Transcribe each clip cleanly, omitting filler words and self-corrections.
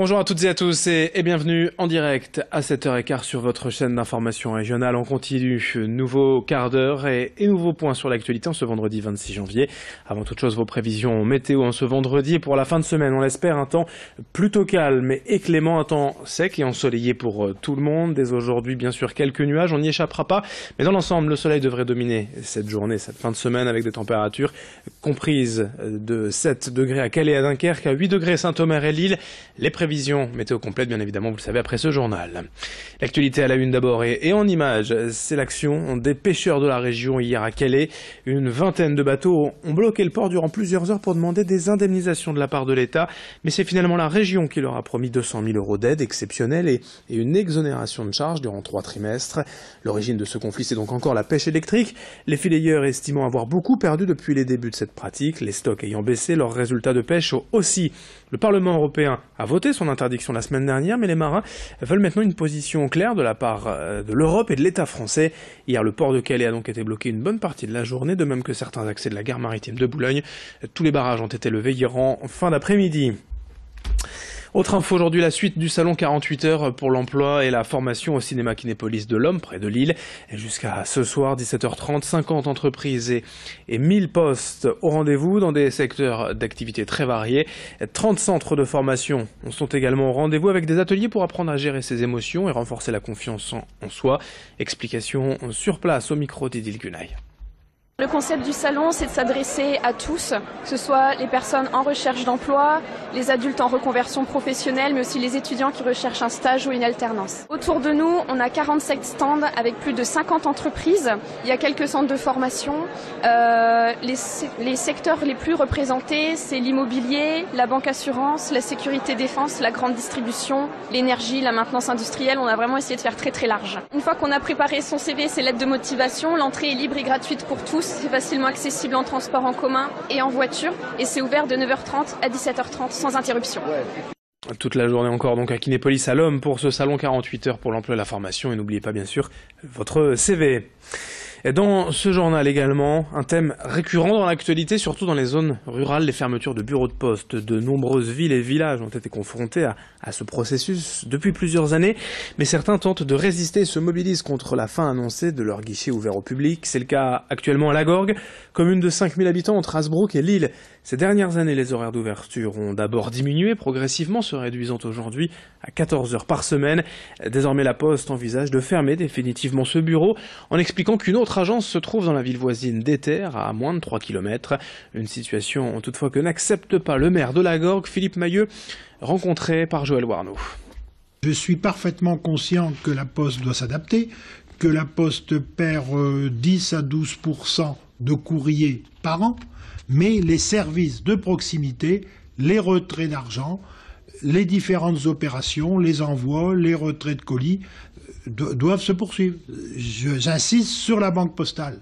Bonjour à toutes et à tous et bienvenue en direct à 7h15 sur votre chaîne d'information régionale. On continue, nouveau quart d'heure et nouveau point sur l'actualité en ce vendredi 26 janvier. Avant toute chose, vos prévisions météo en ce vendredi. Pour la fin de semaine, on l'espère, un temps plutôt calme et clément, un temps sec et ensoleillé pour tout le monde. Dès aujourd'hui, bien sûr, quelques nuages, on n'y échappera pas. Mais dans l'ensemble, le soleil devrait dominer cette journée, cette fin de semaine avec des températures comprises de 7 degrés à Calais et à Dunkerque, à 8 degrés Saint-Omer et Lille. Les prévisions météo complète, bien évidemment, vous le savez, après ce journal. L'actualité à la une d'abord et en images, c'est l'action des pêcheurs de la région hier à Calais. Une vingtaine de bateaux ont bloqué le port durant plusieurs heures pour demander des indemnisations de la part de l'État. Mais c'est finalement la région qui leur a promis 200 000 € d'aide exceptionnelle et une exonération de charges durant 3 trimestres. L'origine de ce conflit, c'est donc encore la pêche électrique. Les fileyeurs estimant avoir beaucoup perdu depuis les débuts de cette pratique, les stocks ayant baissé, leurs résultats de pêche aussi. Le Parlement européen a voté son interdiction la semaine dernière, mais les marins veulent maintenant une position claire de la part de l'Europe et de l'État français. Hier, le port de Calais a donc été bloqué une bonne partie de la journée, de même que certains accès de la gare maritime de Boulogne. Tous les barrages ont été levés hier en fin d'après-midi. Autre info aujourd'hui, la suite du salon 48 heures pour l'emploi et la formation au cinéma Kinépolis de l'Homme, près de Lille. Et jusqu'à ce soir, 17h30, 50 entreprises et 1000 postes au rendez-vous dans des secteurs d'activité très variés. 30 centres de formation sont également au rendez-vous avec des ateliers pour apprendre à gérer ses émotions et renforcer la confiance en soi. Explication sur place au micro d'Idil Gunay. Le concept du salon, c'est de s'adresser à tous, que ce soit les personnes en recherche d'emploi, les adultes en reconversion professionnelle, mais aussi les étudiants qui recherchent un stage ou une alternance. Autour de nous, on a 47 stands avec plus de 50 entreprises. Il y a quelques centres de formation. Les secteurs les plus représentés, c'est l'immobilier, la banque assurance, la sécurité défense, la grande distribution, l'énergie, la maintenance industrielle. On a vraiment essayé de faire très très large. Une fois qu'on a préparé son CV, ses lettres de motivation, l'entrée est libre et gratuite pour tous. C'est facilement accessible en transport en commun et en voiture et c'est ouvert de 9h30 à 17h30 sans interruption. Toute la journée encore donc à Kinépolis à l'Homme pour ce salon 48 heures pour l'emploi et la formation et n'oubliez pas bien sûr votre CV. Et dans ce journal également, un thème récurrent dans l'actualité, surtout dans les zones rurales, les fermetures de bureaux de poste. De nombreuses villes et villages ont été confrontés à ce processus depuis plusieurs années, mais certains tentent de résister et se mobilisent contre la fin annoncée de leurs guichets ouverts au public. C'est le cas actuellement à La Gorgue, commune de 5000 habitants entre Hasbrook et Lille. Ces dernières années, les horaires d'ouverture ont d'abord diminué progressivement, se réduisant aujourd'hui à 14 heures par semaine. Désormais, la Poste envisage de fermer définitivement ce bureau en expliquant qu'une autre agence se trouve dans la ville voisine d'Éther, à moins de 3 km. Une situation toutefois que n'accepte pas le maire de La Gorgue, Philippe Mailleux, rencontré par Joël Warneau. Je suis parfaitement conscient que la Poste doit s'adapter, que la Poste perd 10 à 12% de courriers par an, mais les services de proximité, les retraits d'argent, les différentes opérations, les envois, les retraits de colis doivent se poursuivre. J'insiste sur la banque postale.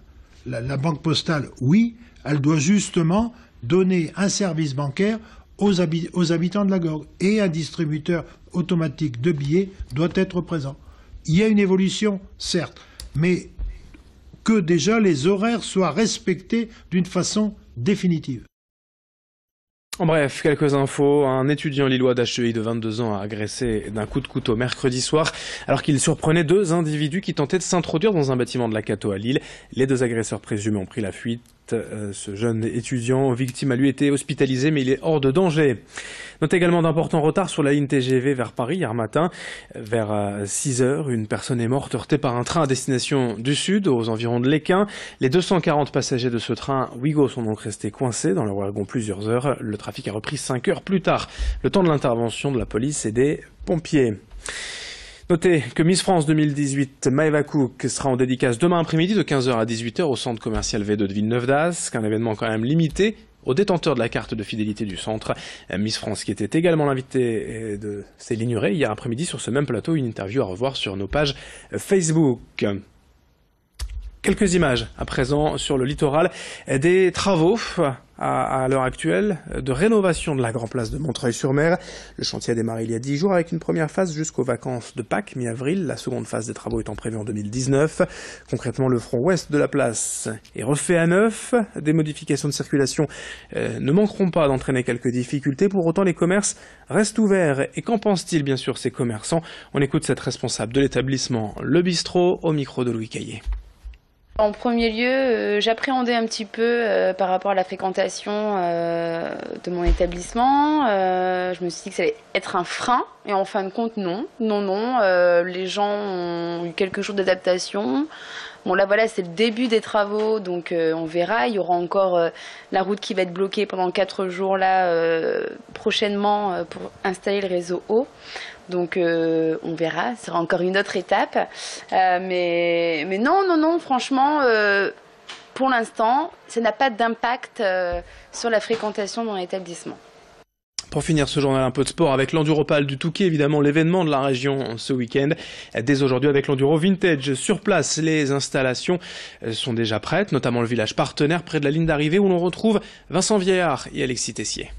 La banque postale, oui, elle doit justement donner un service bancaire aux habitants de la Gorgue. Et un distributeur automatique de billets doit être présent. Il y a une évolution, certes, mais que déjà les horaires soient respectés d'une façon définitive. En bref, quelques infos. Un étudiant lillois d'HEI de 22 ans a agressé d'un coup de couteau mercredi soir alors qu'il surprenait 2 individus qui tentaient de s'introduire dans un bâtiment de la Cato à Lille. Les 2 agresseurs présumés ont pris la fuite. Ce jeune étudiant victime a lui été hospitalisé mais il est hors de danger. Note également d'importants retards sur la ligne TGV vers Paris hier matin. Vers 6 heures, une personne est morte heurtée par un train à destination du sud, aux environs de l'Équin. Les 240 passagers de ce train Ouigo sont donc restés coincés dans leur wagon plusieurs heures. Le trafic a repris 5 heures plus tard, le temps de l'intervention de la police et des pompiers. Notez que Miss France 2018, Maëva Cook, sera en dédicace demain après-midi de 15h à 18h au centre commercial V2 de Villeneuve d'Ascq, un événement quand même limité aux détenteurs de la carte de fidélité du centre. Miss France qui était également l'invitée de Céline Huret hier après-midi sur ce même plateau, une interview à revoir sur nos pages Facebook. Quelques images à présent sur le littoral des travaux à l'heure actuelle de rénovation de la Grand Place de Montreuil-sur-Mer. Le chantier a démarré il y a 10 jours avec une première phase jusqu'aux vacances de Pâques, mi-avril. La seconde phase des travaux étant prévue en 2019. Concrètement, le front ouest de la place est refait à neuf. Des modifications de circulation ne manqueront pas d'entraîner quelques difficultés. Pour autant, les commerces restent ouverts. Et qu'en pensent-ils, bien sûr, ces commerçants? On écoute cette responsable de l'établissement Le Bistrot au micro de Louis Caillé. En premier lieu, j'appréhendais un petit peu par rapport à la fréquentation de mon établissement. Je me suis dit que ça allait être un frein et en fin de compte, non. Les gens ont eu quelques jours d'adaptation. Bon là voilà, c'est le début des travaux, donc on verra. Il y aura encore la route qui va être bloquée pendant 4 jours là prochainement pour installer le réseau eau. Donc on verra, ce sera encore une autre étape. Mais non, franchement, pour l'instant, ça n'a pas d'impact sur la fréquentation de mon établissement. Pour finir ce journal, un peu de sport avec l'Enduropal du Touquet, évidemment l'événement de la région ce week-end. Dès aujourd'hui avec l'Enduro Vintage sur place, les installations sont déjà prêtes, notamment le village partenaire près de la ligne d'arrivée où l'on retrouve Vincent Vieillard et Alexis Tessier.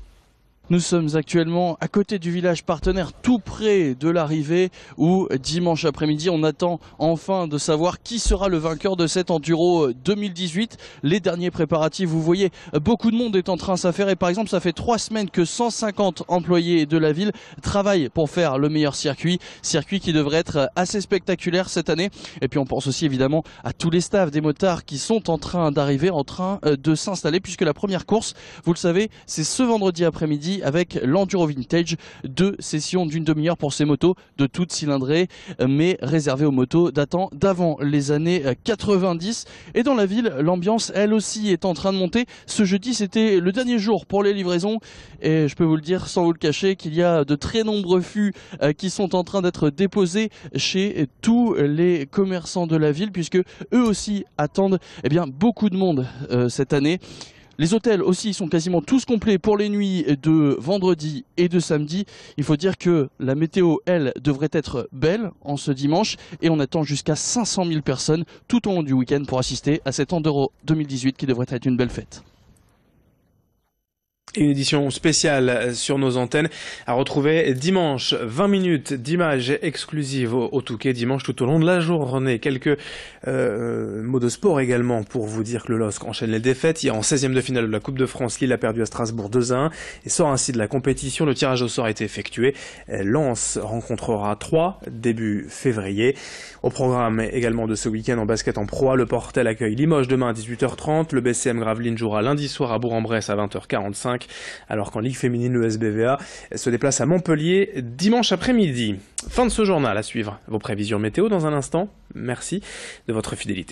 Nous sommes actuellement à côté du village partenaire, tout près de l'arrivée, où dimanche après-midi, on attend enfin de savoir qui sera le vainqueur de cet Enduro 2018. Les derniers préparatifs, vous voyez, beaucoup de monde est en train de s'affairer. Par exemple, ça fait 3 semaines que 150 employés de la ville travaillent pour faire le meilleur circuit qui devrait être assez spectaculaire cette année. Et puis on pense aussi évidemment à tous les staffs des motards qui sont en train d'arriver, en train de s'installer, puisque la première course, vous le savez, c'est ce vendredi après-midi avec l'Enduro Vintage, 2 sessions d'une demi-heure pour ces motos de toute cylindrée, mais réservées aux motos datant d'avant les années 90. Et dans la ville, l'ambiance, elle aussi, est en train de monter. Ce jeudi, c'était le dernier jour pour les livraisons. Et je peux vous le dire, sans vous le cacher, qu'il y a de très nombreux fûts qui sont en train d'être déposés chez tous les commerçants de la ville, puisque eux aussi attendent beaucoup de monde cette année. Les hôtels aussi sont quasiment tous complets pour les nuits de vendredi et de samedi. Il faut dire que la météo, elle, devrait être belle en ce dimanche. Et on attend jusqu'à 500 000 personnes tout au long du week-end pour assister à cet Enduro 2018 qui devrait être une belle fête. Une édition spéciale sur nos antennes à retrouver dimanche. 20 minutes d'images exclusives au Touquet dimanche tout au long de la journée. Quelques mots de sport également pour vous dire que le LOSC enchaîne les défaites. Hier en 16e de finale de la Coupe de France, Lille a perdu à Strasbourg 2-1 et sort ainsi de la compétition. Le tirage au sort a été effectué. Lens rencontrera Troyes début février. Au programme également de ce week-end en basket en Pro A, le Portel accueille Limoges demain à 18h30. Le BCM Gravelines jouera lundi soir à Bourg-en-Bresse à 20h45. Alors qu'en Ligue féminine, le SBVA se déplace à Montpellier dimanche après-midi. Fin de ce journal, à suivre vos prévisions météo dans un instant. Merci de votre fidélité.